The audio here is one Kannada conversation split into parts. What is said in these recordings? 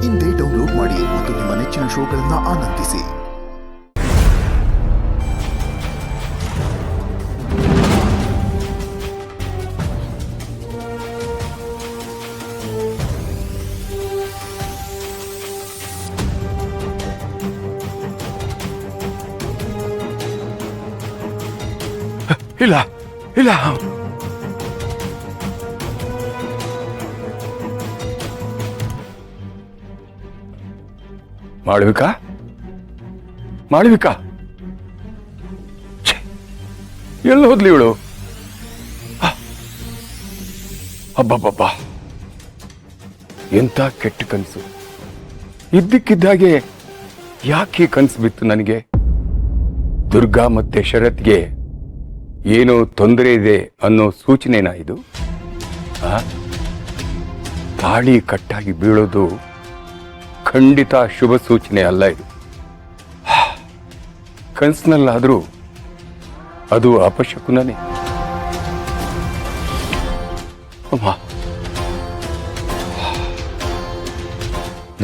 ಇಂದೇ ಡೌನ್ಲೋಡ್ ಮಾಡಿ ಮತ್ತು ನಿಮ್ಮ ನೆಚ್ಚಿನ ಶೋಗಳನ್ನು ಆನಂದಿಸಿ. ಇಲ್ಲ ಇಲ್ಲ, ಮಾಳವಿಕಾ ಮಾಳವಿಕಾ, ಎಲ್ಲಿ ಹೋದ್ಲಿ ಇವಳು? ಅಬ್ಬಬ್ಬಬ್ಬ, ಎಂತ ಕೆಟ್ಟ ಕನಸು! ಇದ್ದಕ್ಕಿದ್ದಾಗೆ ಯಾಕೆ ಕನಸು ಬಿತ್ತು ನನಗೆ? ದುರ್ಗಾ ಮತ್ತೆ ಶರತ್ಗೆ ಏನೋ ತೊಂದರೆ ಇದೆ ಅನ್ನೋ ಸೂಚನೆನಾ ಇದು? ತಾಳಿ ಕಟ್ಟಾಗಿ ಬೀಳೋದು ಖಂಡಿತ ಶುಭ ಸೂಚನೆ ಅಲ್ಲ ಇದು. ಕನಸಿನಲ್ಲಾದರೂ ಅದು ಅಪಶಕುನನೇ. ಅಮ್ಮ,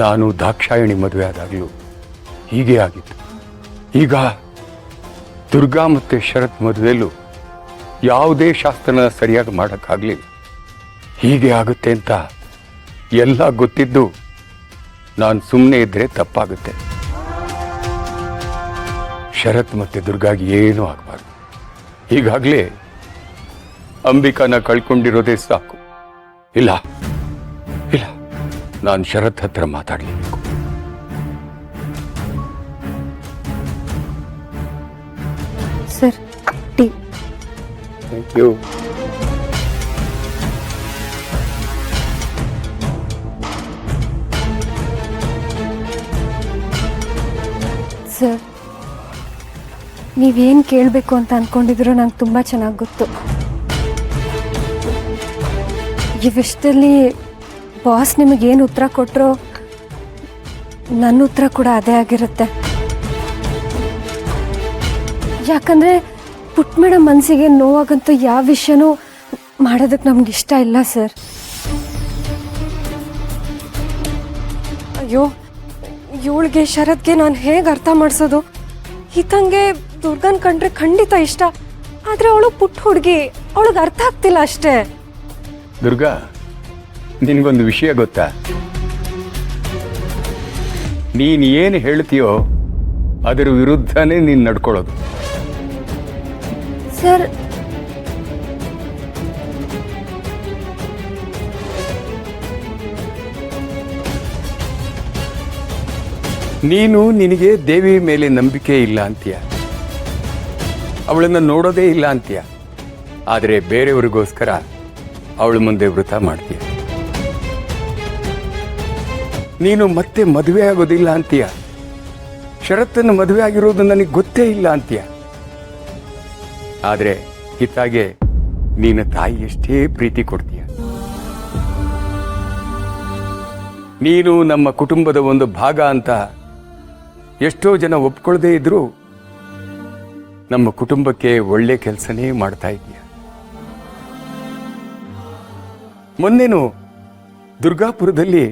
ನಾನು ದಾಕ್ಷಾಯಣಿ ಮದುವೆ ಆದಾಗಲೂ ಹೀಗೆ ಆಗಿತ್ತು. ಈಗ ದುರ್ಗಾ ಮತ್ತೆ ಶರತ್ ಮದುವೆಯಲ್ಲೂ ಯಾವುದೇ ಶಾಸ್ತ್ರನ ಸರಿಯಾಗಿ ಮಾಡೋಕ್ಕಾಗಲಿಲ್ಲ. ಹೀಗೆ ಆಗುತ್ತೆ ಅಂತ ಎಲ್ಲ ಗೊತ್ತಿದ್ದು ನಾನು ಸುಮ್ಮನೆ ಇದ್ರೆ ತಪ್ಪಾಗುತ್ತೆ. ಶರತ್ ಮತ್ತೆ ದುರ್ಗಾಗಿ ಏನೂ ಆಗಬಾರ್ದು. ಈಗಾಗಲೇ ಅಂಬಿಕಾನ ಕಳ್ಕೊಂಡಿರೋದೇ ಸಾಕು. ಇಲ್ಲ ಇಲ್ಲ, ನಾನು ಶರತ್ ಹತ್ರ ಮಾತಾಡಲೇಬೇಕು. Sir, tea. Thank you. Sir, ನೀವೇನು ಕೇಳಬೇಕು ಅಂತ ಅಂದ್ಕೊಂಡಿದ್ರು ನಂಗೆ ತುಂಬ ಚೆನ್ನಾಗಿ ಗೊತ್ತು. ಈ ವಿಷಯದಲ್ಲಿ ಬಾಸ್ ನಿಮಗೇನು ಉತ್ತರ ಕೊಟ್ಟರೋ ನನ್ನ ಉತ್ತರ ಕೂಡ ಅದೇ ಆಗಿರುತ್ತೆ. ಯಾಕಂದರೆ ಪುಟ್ಟ ಮೇಡಮ್ ಮನಸ್ಸಿಗೆ ನೋವಾಗಂತೂ ಯಾವ ವಿಷಯನೂ ಮಾಡೋದಕ್ಕೆ ನಮ್ಗೆ ಇಷ್ಟ ಇಲ್ಲ ಸರ್. ಅಯ್ಯೋ, ಇವಳಿಗೆ ಶರತ್ಗೆ ನಾನು ಹೇಗೆ ಅರ್ಥ ಮಾಡಿಸೋದು? ಈತಂಗೆ ದುರ್ಗನ್ ಕಂಡ್ರೆ ಖಂಡಿತ ಇಷ್ಟ, ಆದರೆ ಅವಳು ಪುಟ್ಟ ಹುಡುಗಿ, ಅವಳಿಗೆ ಅರ್ಥ ಆಗ್ತಿಲ್ಲ ಅಷ್ಟೇ. ದುರ್ಗಾ, ನಿನಗೊಂದು ವಿಷಯ ಗೊತ್ತಾ? ನೀನು ಏನು ಹೇಳ್ತೀಯೋ ಅದರ ವಿರುದ್ಧನೇ ನೀನು ನಡ್ಕೊಳ್ಳೋದು. ಸರ್, ನೀನು ನಿನಗೆ ದೇವಿ ಮೇಲೆ ನಂಬಿಕೆ ಇಲ್ಲ ಅಂತೀಯ, ಅವಳನ್ನು ನೋಡೋದೇ ಇಲ್ಲ ಅಂತೀಯ. ಆದರೆ ಬೇರೆಯವರಿಗೋಸ್ಕರ ಅವಳ ಮುಂದೆ ವ್ರತ ಮಾಡ್ತೀಯ. ನೀನು ಮತ್ತೆ ಮದುವೆ ಆಗೋದಿಲ್ಲ ಅಂತೀಯ. ಶರತ್ತನ್ನು ಮದುವೆ ಆಗಿರೋದು ನನಗೆ ಗೊತ್ತೇ ಇಲ್ಲ ಅಂತೀಯ. ಆದರೆ ಹಿತಾಗೆ ನೀನು ತಾಯಿ ಎಷ್ಟೇ ಪ್ರೀತಿ ಕೊಡ್ತೀಯ. ನೀನು ನಮ್ಮ ಕುಟುಂಬದ ಒಂದು ಭಾಗ ಅಂತ ಎಷ್ಟೋ ಜನ ಒಪ್ಕೊಳ್ಳದೇ ಇದ್ರೂ ನಮ್ಮ ಕುಟುಂಬಕ್ಕೆ ಒಳ್ಳೆ ಕೆಲಸನೇ ಮಾಡ್ತಾ ಇದೀಯ. ಮೊನ್ನೆನು ದುರ್ಗಾಪುರದಲ್ಲಿ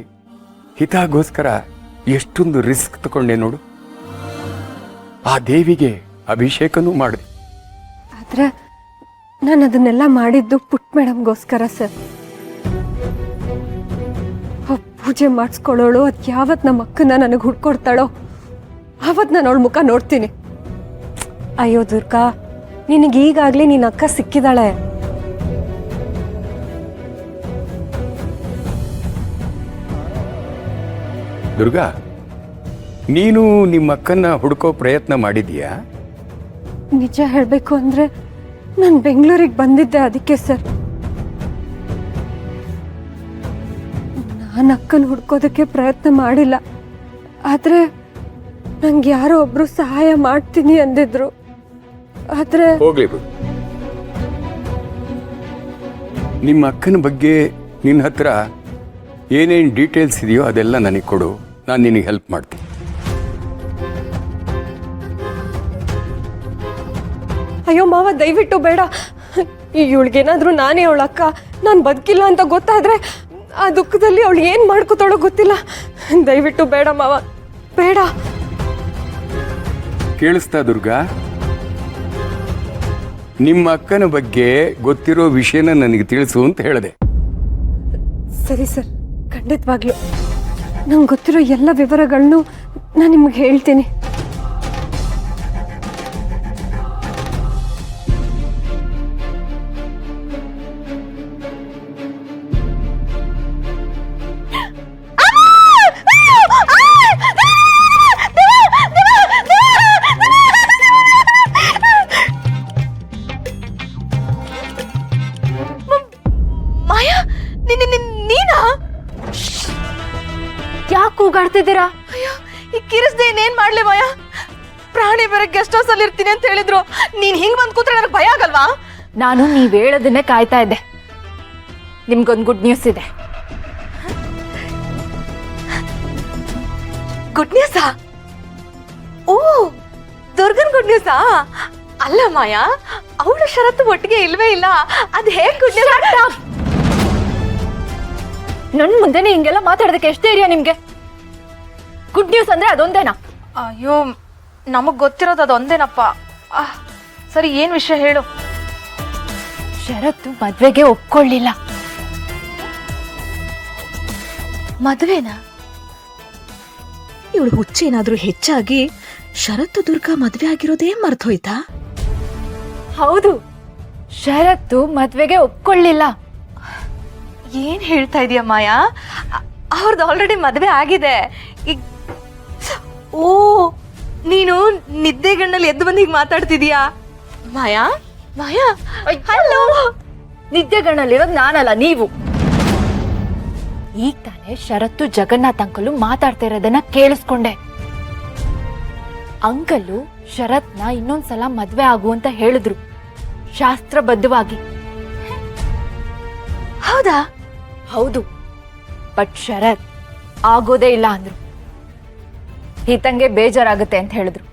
ಹಿತಾಗೋಸ್ಕರ ಎಷ್ಟೊಂದು ರಿಸ್ಕ್ ತಗೊಂಡೆ ನೋಡು. ಆ ದೇವಿಗೆ ಅಭಿಷೇಕನೂ ಮಾಡಿದೆ. ಆದರೆ ನಾನು ಅದನ್ನೆಲ್ಲ ಮಾಡಿದ್ದು ಪುಟ್ಟ ಮೇಡಮ್ಗೋಸ್ಕರ ಸರ್. ಪೂಜೆ ಮಾಡಿಸ್ಕೊಳ್ಳೋಳು, ಅದು ಯಾವತ್ತು ನಮ್ಮ ಅಕ್ಕನ ನನಗೆ ಹುಡ್ಕೊಡ್ತಾಳೋ ಆವತ್ತು ನಾನು ಅವಳ ಮುಖ ನೋಡ್ತೀನಿ. ಅಯ್ಯೋ ದುರ್ಗಾ, ನಿನಗೀಗಾಗಲೇ ನಿನ್ನ ಅಕ್ಕ ಸಿಕ್ಕಿದಾಳೆ. ದುರ್ಗಾ, ನೀನು ನಿಮ್ಮ ಅಕ್ಕನ್ನ ಹುಡುಕೋ ಪ್ರಯತ್ನ ಮಾಡಿದೀಯಾ? ನಿಜ ಹೇಳಬೇಕು ಅಂದರೆ ನಾನು ಬೆಂಗಳೂರಿಗೆ ಬಂದಿದ್ದೆ ಅದಕ್ಕೆ ಸರ್. ನಾನು ಅಕ್ಕನ ಹುಡ್ಕೋದಕ್ಕೆ ಪ್ರಯತ್ನ ಮಾಡಿಲ್ಲ. ಆದರೆ ನಂಗೆ ಯಾರೋ ಒಬ್ರು ಸಹಾಯ ಮಾಡ್ತೀನಿ ಅಂದಿದ್ರು. ಆದರೆ ಹೋಗ್ಲಿ ಬಿಡು. ನಿಮ್ಮ ಅಕ್ಕನ ಬಗ್ಗೆ ನಿನ್ನ ಹತ್ರ ಏನೇನು ಡೀಟೇಲ್ಸ್ ಇದೆಯೋ ಅದೆಲ್ಲ ನನಗೆ ಕೊಡು, ನಾನು ನಿನಗೆ ಹೆಲ್ಪ್ ಮಾಡ್ತೀನಿ. ಅಯ್ಯೋ ಮಾವ, ದಯವಿಟ್ಟು ಬೇಡ. ಇವಳಿಗೇನಾದ್ರೂ ನಾನೇ ಅವಳ ಅಕ್ಕ, ನಾನು ಬದುಕಿಲ್ಲ ಅಂತ ಗೊತ್ತಾದ್ರೆ ಆ ದುಃಖದಲ್ಲಿ ಅವಳು ಏನು ಮಾಡ್ಕೋತಾಳೋ ಗೊತ್ತಿಲ್ಲ. ದಯವಿಟ್ಟು ಬೇಡ ಮಾವ, ಬೇಡ. ಕೇಳಿಸ್ತಾ ದುರ್ಗಾ? ನಿಮ್ಮ ಅಕ್ಕನ ಬಗ್ಗೆ ಗೊತ್ತಿರೋ ವಿಷಯನ ನನಗೆ ತಿಳಿಸು ಅಂತ ಹೇಳಿದೆ. ಸರಿ ಸರ್, ಖಂಡಿತವಾಗ್ಲು ನಂಗೆ ಗೊತ್ತಿರೋ ಎಲ್ಲ ವಿವರಗಳನ್ನು ನಾನು ನಿಮ್ಗೆ ಹೇಳ್ತೀನಿ. ಮಾಯಾ, ನೀನಾ? ಯಾಕೆ ಕೂಗಾಡ್ತಿದ್ದೀರಾ? ಅಯ್ಯೋ, ಈ ಕಿರಿಸ್ದೆ ಏನ್ ಮಾಡ್ಲಿ ಮಾಯಾ? ಪ್ರಾಣಿ ಬೇರೆ ಗೆಸ್ಟ್ ಹೌಸ್ ಅಲ್ಲಿ ಇರ್ತೀನಿ ಅಂತ ಹೇಳಿದ್ರು. ನೀನ್ ಹಿಂಗ್ ಬಂದ್ ಕೂತ್ರೆ ನನಗೆ ಭಯ ಆಗಲ್ವಾ? ನಾನು ನೀವ್ ಹೇಳೋದನ್ನೇ ಕಾಯ್ತಾ ಇದ್ದೆ. ನಿಮ್ಗೊಂದು ಗುಡ್ ನ್ಯೂಸ್ ಇದೆ. ಗುಡ್ ನ್ಯೂಸಾ? ಓ, ದುರ್ಗನ್ ಗುಡ್ ನ್ಯೂಸಾ? ಅಲ್ಲ ಮಾಯಾ, ಅವಳು ಷರತ್ತು ಒಟ್ಟಿಗೆ ಇಲ್ವೇ ಇಲ್ಲ. ಅದ್ ಹೇಗ್ ಗುಡ್ ನ್ಯೂಸ್? ನನ್ ಮುಂದೆನೆ ಹಿಂಗೆಲ್ಲ ಮಾತಾಡೋದಕ್ಕೆ ಎಷ್ಟೇ ಇದೆಯಾ ನಿಮ್ಗೆ? ಗುಡ್ ನ್ಯೂಸ್ ಅಂದ್ರೆ ಅದೊಂದೇನಾ? ಅಯ್ಯೋ, ನಮಗ್ ಗೊತ್ತಿರೋದು ಅದೊಂದೇನಪ್ಪ. ಸರಿ, ಏನ್ ವಿಷಯ ಹೇಳು. ಶರತ್ತು ಮದ್ವೆಗೆ ಒಪ್ಕೊಳ್ಳಿಲ್ಲ. ಮದ್ವೆನಾ? ಇವಳು ಹುಚ್ಚೇನಾದ್ರೂ ಹೆಚ್ಚಾಗಿ ಶರತ್ತು ದುರ್ಗಾ ಮದ್ವೆ ಆಗಿರೋದೇ ಮರ್ತೋಯ್ತಾ? ಹೌದು, ಶರತ್ತು ಮದ್ವೆಗೆ ಒಪ್ಕೊಳ್ಳಿಲ್ಲ. ಏನ್ ಹೇಳ್ತಾ ಇದೀಯ ಮಾಯಾ? ಅವ್ರದ್ದು ಆಲ್ರೆಡಿ ಮದ್ವೆ ಆಗಿದೆ. ಓ, ನೀನು ನಿದ್ದೆಗಣ್ಣಲ್ಲಿ ಎದ್ದು ಬಂದು ಹೀಗೆ ಮಾತಾಡ್ತಿದೀಯಾ? ಮಾಯಾ, ಮಾಯಾ, ಹಲೋ. ನಿದ್ದೆಗಣ್ಣಲ್ಲಿರೋದು ನಾನಲ್ಲ, ನೀವು. ಈಗ ತಾನೇ ಶರತ್ತು ಜಗನ್ನಾಥ್ ಅಂಕಲು ಮಾತಾಡ್ತಾ ಇರೋದನ್ನ ಕೇಳಿಸ್ಕೊಂಡೆ. ಅಂಕಲು ಶರತ್ನ ಇನ್ನೊಂದ್ಸಲ ಮದ್ವೆ ಆಗು ಅಂತ ಹೇಳಿದ್ರು, ಶಾಸ್ತ್ರಬದ್ಧವಾಗಿ. ಹೌದಾ? ಹೌದು, ಬಟ್ ಶರತ್ ಆಗೋದೇ ಇಲ್ಲ ಅಂದ್ರು. ಈತಂಗೆ ಬೇಜಾರಾಗುತ್ತೆ ಅಂತ ಹೇಳಿದ್ರು.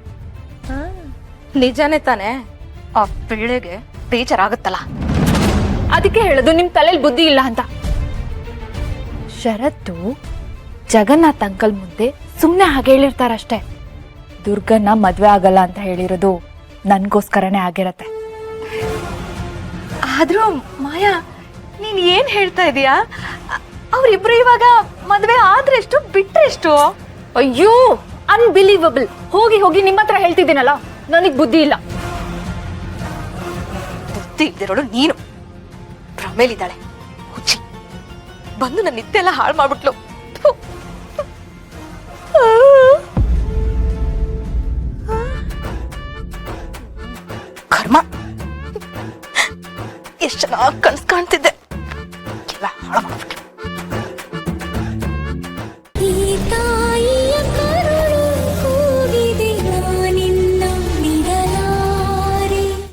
ನಿಜಾನೇ ತಾನೆ? ಆ ಪಿಳ್ಳೆಗೆ ಬೇಜಾರಾಗುತ್ತಲ್ಲ. ಅದಕ್ಕೆ ಹೇಳುದು ನಿಮ್ ತಲೆಯಲ್ಲಿ ಬುದ್ಧಿ ಇಲ್ಲ ಅಂತ. ಶರತ್ತು ಜಗನ್ನಾಥ್ ಅಂಕಲ್ ಮುಂದೆ ಸುಮ್ನೆ ಹಾಗೆ ಹೇಳಿರ್ತಾರಷ್ಟೇ. ದುರ್ಗನ್ನ ಮದ್ವೆ ಆಗಲ್ಲ ಅಂತ ಹೇಳಿರೋದು ನನ್ಗೋಸ್ಕರನೇ ಆಗಿರತ್ತೆ. ಆದ್ರೂ ಮಾಯಾ, ನೀನ್ ಏನ್ ಹೇಳ್ತಾ ಇದೀಯಾ? ಅವ್ರಿಬ್ರು ಇವಾಗ ಮದ್ವೆ ಆದ್ರೆ ಎಷ್ಟು, ಬಿಟ್ರೆ ಎಷ್ಟು? ಅಯ್ಯೋ, ಅನ್ಬಿಲೀವಬಲ್. ಹೋಗಿ ಹೋಗಿ ನಿಮ್ಮ ಹತ್ರ ಹೇಳ್ತಿದ್ದೀನಲ್ಲ, ನನಗ್ ಬುದ್ಧಿ ಇಲ್ಲ. ಬುದ್ಧಿ ಇದ್ದಿರೋಳು ನೀನು. ಭ್ರಮೇಲಿದ್ದಾಳೆ ಹುಚ್ಚಿ. ಬಂದು ನನ್ನ ನಿದ್ದೆ ಎಲ್ಲ ಹಾಳು ಮಾಡ್ಬಿಟ್ಲು. ಕರ್ಮ, ಎಷ್ಟು ಚೆನ್ನಾಗಿ ಕನ್ಸ್ ಕಾಣ್ತಿದ್ದೆ.